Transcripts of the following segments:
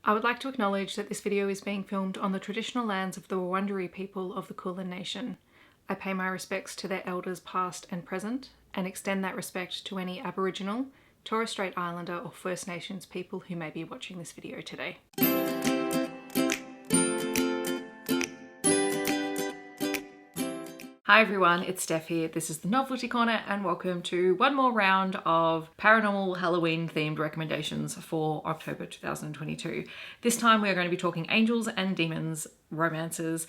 I would like to acknowledge that this video is being filmed on the traditional lands of the Wurundjeri people of the Kulin Nation. I pay my respects to their elders past and present, and extend that respect to any Aboriginal, Torres Strait Islander or First Nations people who may be watching this video today. Hi everyone, it's Steph here. This is the Novelty Corner and welcome to one more round of paranormal Halloween themed recommendations for October 2022. This time we are going to be talking angels and demons, romances.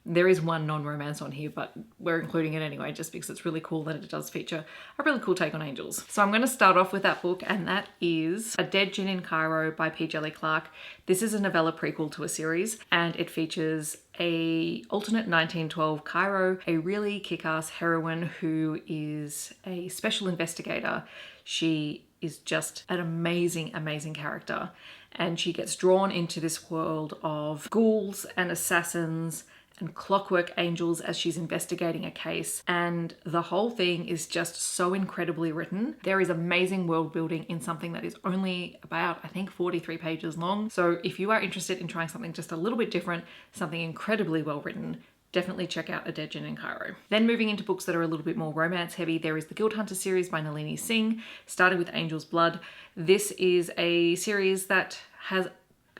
There is one non-romance on here, but we're including it anyway just because it's really cool that it does feature a really cool take on angels. So I'm going to start off with that book, and that is A Dead Djinn in Cairo by Djeli Clarke. This is a novella prequel to a series, and it features a alternate 1912 Cairo, a really kick-ass heroine who is a special investigator. She is just an amazing, amazing character, and she gets drawn into this world of ghouls and assassins and clockwork angels as she's investigating a case, and the whole thing is just so incredibly written. There is amazing world building in something that is only about, I think, 43 pages long. So if you are interested in trying something just a little bit different, something incredibly well written, definitely check out A Dead Djinn in Cairo. Then moving into books that are a little bit more romance heavy, there is the Guildhunters series by Nalini Singh, starting with Angel's Blood. This is a series that has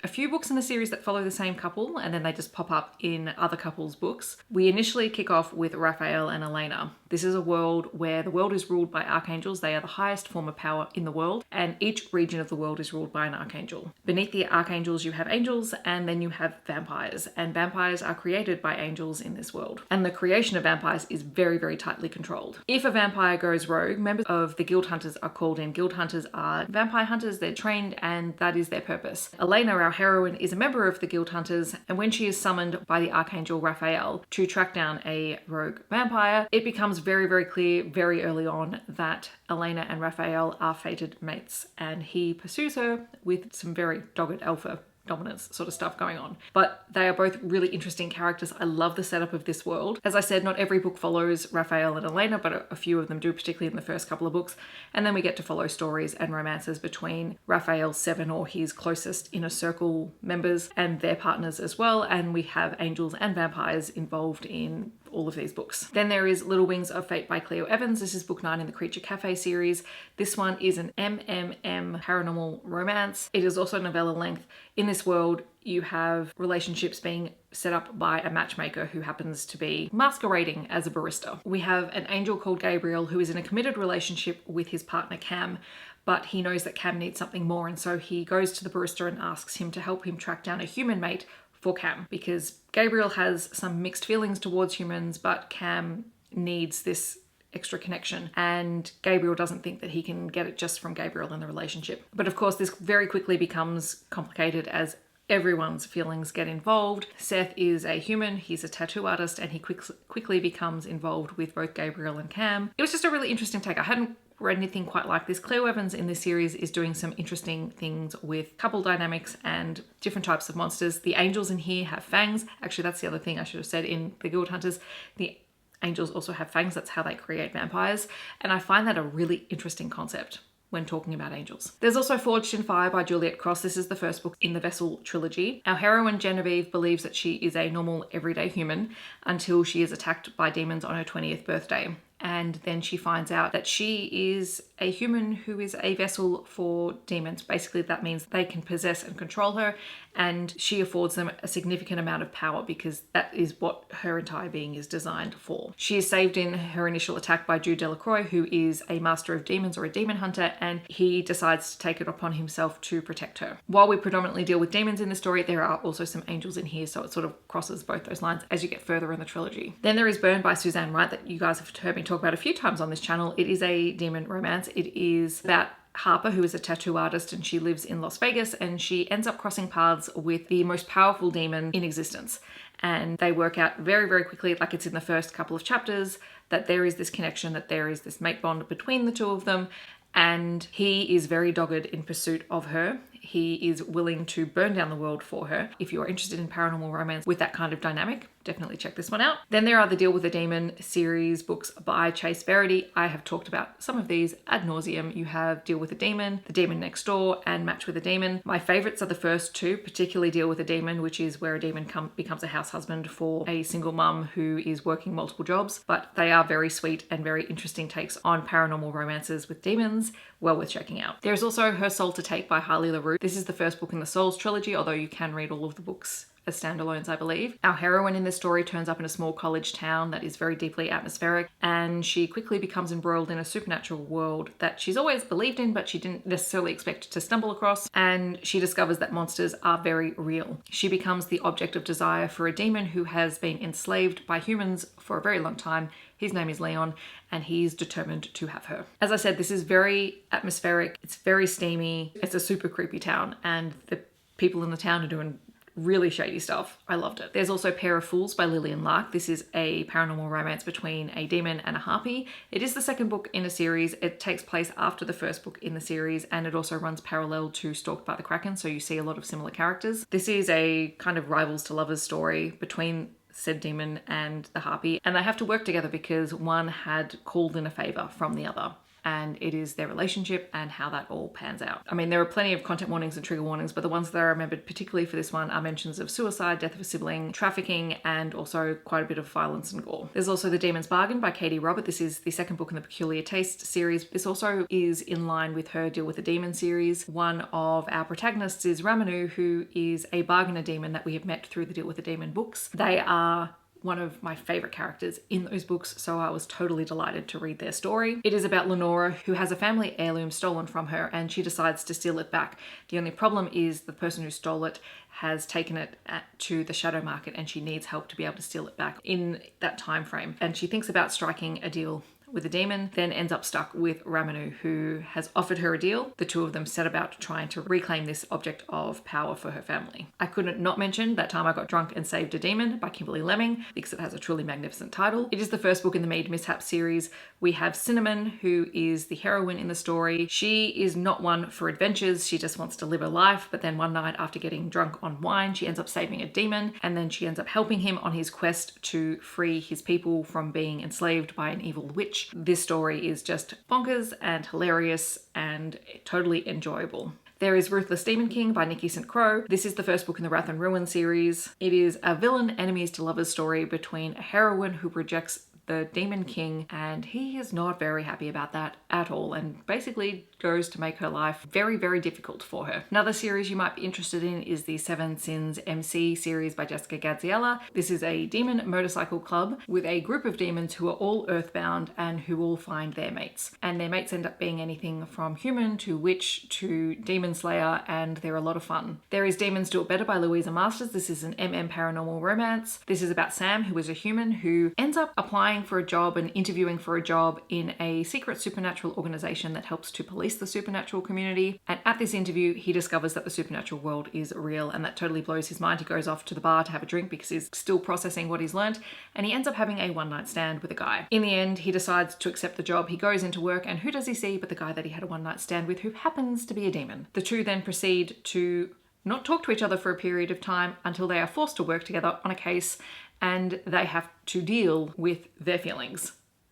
a few books in the series that follow the same couple, and then they just pop up in other couples' books. We initially kick off with Raphael and Elena. This is a world where the world is ruled by archangels. They are the highest form of power in the world, and each region of the world is ruled by an archangel. Beneath the archangels, you have angels, and then you have vampires, and vampires are created by angels in this world. And the creation of vampires is very, very tightly controlled. If a vampire goes rogue, members of the Guildhunters are called in. Guildhunters are vampire hunters. They're trained, and that is their purpose. Elena, our heroine, is a member of the Guildhunters, and when she is summoned by the archangel Raphael to track down a rogue vampire, it becomes very, very clear very early on that Elena and Raphael are fated mates, and he pursues her with some very dogged alpha dominance sort of stuff going on. But they are both really interesting characters. I love the setup of this world. As I said, not every book follows Raphael and Elena, but a few of them do, particularly in the first couple of books. And then we get to follow stories and romances between Raphael's 7 or his closest inner circle members and their partners as well. And we have angels and vampires involved in all of these books. Then there is Little Wings of Fate by Clio Evans. This is book 9 in the Creature Cafe series. This one is an MMM paranormal romance. It is also novella length. In this world, you have relationships being set up by a matchmaker who happens to be masquerading as a barista. We have an angel called Gabriel who is in a committed relationship with his partner Cam, but he knows that Cam needs something more, and so he goes to the barista and asks him to help him track down a human mate for Cam, because Gabriel has some mixed feelings towards humans, but Cam needs this extra connection, and Gabriel doesn't think that he can get it just from Gabriel in the relationship. But of course, this very quickly becomes complicated as everyone's feelings get involved. Seth is a human, he's a tattoo artist, and he quickly becomes involved with both Gabriel and Cam. It was just a really interesting take. I hadn't read anything quite like this. Clio Evans in this series is doing some interesting things with couple dynamics and different types of monsters. The angels in here have fangs. Actually, that's the other thing I should have said in the Guildhunters. The angels also have fangs. That's how they create vampires. And I find that a really interesting concept when talking about angels. There's also Forged in Fire by Juliette Cross. This is the first book in the Vessel trilogy. Our heroine Genevieve believes that she is a normal everyday human until she is attacked by demons on her 20th birthday. And then she finds out that she is a human who is a vessel for demons. Basically, that means they can possess and control her, and she affords them a significant amount of power because that is what her entire being is designed for. She is saved in her initial attack by Jude Delacroix, who is a master of demons or a demon hunter, and he decides to take it upon himself to protect her. While we predominantly deal with demons in the story, there are also some angels in here, so it sort of crosses both those lines as you get further in the trilogy. Then there is Burn by Suzanne Wright that you guys have heard me talk about a few times on this channel. It is a demon romance. It is about Harper, who is a tattoo artist, and she lives in Las Vegas, and she ends up crossing paths with the most powerful demon in existence. And they work out very, very quickly, like it's in the first couple of chapters, that there is this connection, that there is this mate bond between the two of them. And he is very dogged in pursuit of her. he is willing to burn down the world for her. If you're interested in paranormal romance with that kind of dynamic, definitely check this one out. Then there are the Deal with a Demon series books by Chace Verity. I have talked about some of these ad nauseum. You have Deal with a Demon, The Demon Next Door, and Match with a Demon. My favorites are the first two, particularly Deal with a Demon, which is where a demon becomes a house husband for a single mum who is working multiple jobs. But they are very sweet and very interesting takes on paranormal romances with demons. Well worth checking out. There's also Her Soul to Take by Harley Laroux. This is the first book in the Souls trilogy, although you can read all of the books as standalones, I believe. Our heroine in this story turns up in a small college town that is very deeply atmospheric, and she quickly becomes embroiled in a supernatural world that she's always believed in, but she didn't necessarily expect to stumble across, and she discovers that monsters are very real. She becomes the object of desire for a demon who has been enslaved by humans for a very long time. His name is Leon, and he's determined to have her. As I said, this is very atmospheric, it's very steamy, it's a super creepy town, and the people in the town are doing really shady stuff. I loved it. There's also Pair of Fools by Lillian and Lark. This is a paranormal romance between a demon and a harpy. It is the second book in a series. It takes place after the first book in the series, and it also runs parallel to Stalked by the Kraken, so you see a lot of similar characters. This is a kind of rivals to lovers story between said demon and the harpy, and they have to work together because one had called in a favor from the other. And it is their relationship and how that all pans out. I mean, there are plenty of content warnings and trigger warnings, but the ones that I remembered particularly for this one are mentions of suicide, death of a sibling, trafficking, and also quite a bit of violence and gore. There's also The Demon's Bargain by Katee Robert. This is the second book in the Peculiar Taste series. This also is in line with her Deal with a Demon series. One of our protagonists is Ramanu, who is a bargainer demon that we have met through the Deal with a Demon books. They are one of my favorite characters in those books, so I was totally delighted to read their story. It is about Lenora, who has a family heirloom stolen from her, and she decides to steal it back. The only problem is the person who stole it has taken it to the shadow market, and she needs help to be able to steal it back in that time frame. And she thinks about striking a deal with a demon, then ends up stuck with Ramanu, who has offered her a deal. The two of them set about trying to reclaim this object of power for her family. I couldn't not mention That Time I Got Drunk and Saved a Demon by Kimberly Lemming, because it has a truly magnificent title. It is the first book in the Mead Mishap series. We have Cinnamon, who is the heroine in the story. She is not one for adventures. She just wants to live her life, but then one night after getting drunk on wine, she ends up saving a demon, and then she ends up helping him on his quest to free his people from being enslaved by an evil witch. This story is just bonkers and hilarious and totally enjoyable. There is Ruthless Demon King by Nikki St. Crow. This is the first book in the Wrath and Ruin series. It is a villain enemies to lovers story between a heroine who rejects the Demon King, and he is not very happy about that at all, and basically goes to make her life very, very difficult for her. Another series you might be interested in is the Seven Sins MC series by Jessica Gadziala. This is a demon motorcycle club with a group of demons who are all earthbound and who all find their mates. And their mates end up being anything from human to witch to demon slayer, and they're a lot of fun. There is Demons Do It Better by Louisa Masters. This is an paranormal romance. This is about Sam, who is a human who ends up applying for a job and interviewing for a job in a secret supernatural organization that helps to police the supernatural community. And at this interview, he discovers that the supernatural world is real, and that totally blows his mind. He goes off to the bar to have a drink because he's still processing what he's learned, and he ends up having a one-night stand with a guy. In the end, he decides to accept the job. He goes into work, and who does he see but the guy that he had a one-night stand with, who happens to be a demon. The two then proceed to not talk to each other for a period of time until they are forced to work together on a case, and they have to deal with their feelings.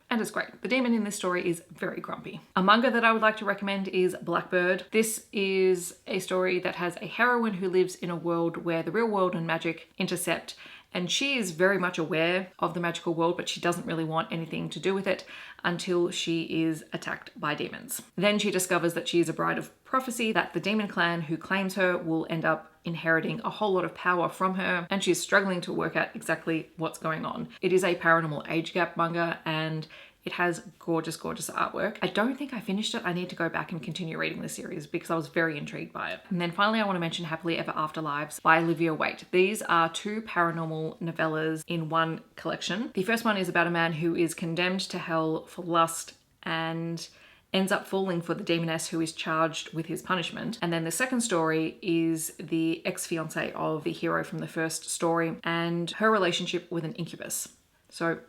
And it's great. The demon in this story is very grumpy. A manga that I would like to recommend is Blackbird. This is a story that has a heroine who lives in a world where the real world and magic intercept, and she is very much aware of the magical world, but she doesn't really want anything to do with it until she is attacked by demons. Then she discovers that she is a bride of prophecy, that the demon clan who claims her will end up inheriting a whole lot of power from her, and she's struggling to work out exactly what's going on. It is a paranormal age gap manga, and it has gorgeous, gorgeous artwork. I don't think I finished it. I need to go back and continue reading the series because I was very intrigued by it. And then finally, I want to mention Happily Ever After Lives by Olivia Waite. These are two paranormal novellas in one collection. The first one is about a man who is condemned to hell for lust and ends up falling for the demoness who is charged with his punishment. And then the second story is the ex-fiance of the hero from the first story and her relationship with an incubus. So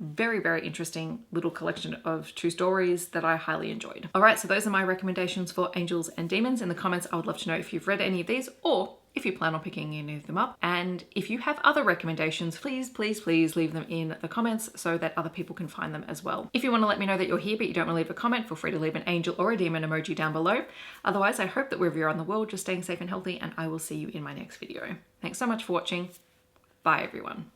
very, very interesting little collection of true stories that I highly enjoyed. All right, so those are my recommendations for Angels and Demons. In the comments, I would love to know if you've read any of these or if you plan on picking any of them up. And if you have other recommendations, please leave them in the comments so that other people can find them as well. If you want to let me know that you're here but you don't want to leave a comment, feel free to leave an angel or a demon emoji down below. Otherwise, I hope that wherever you're on the world, just staying safe and healthy, and I will see you in my next video. Thanks so much for watching. Bye everyone.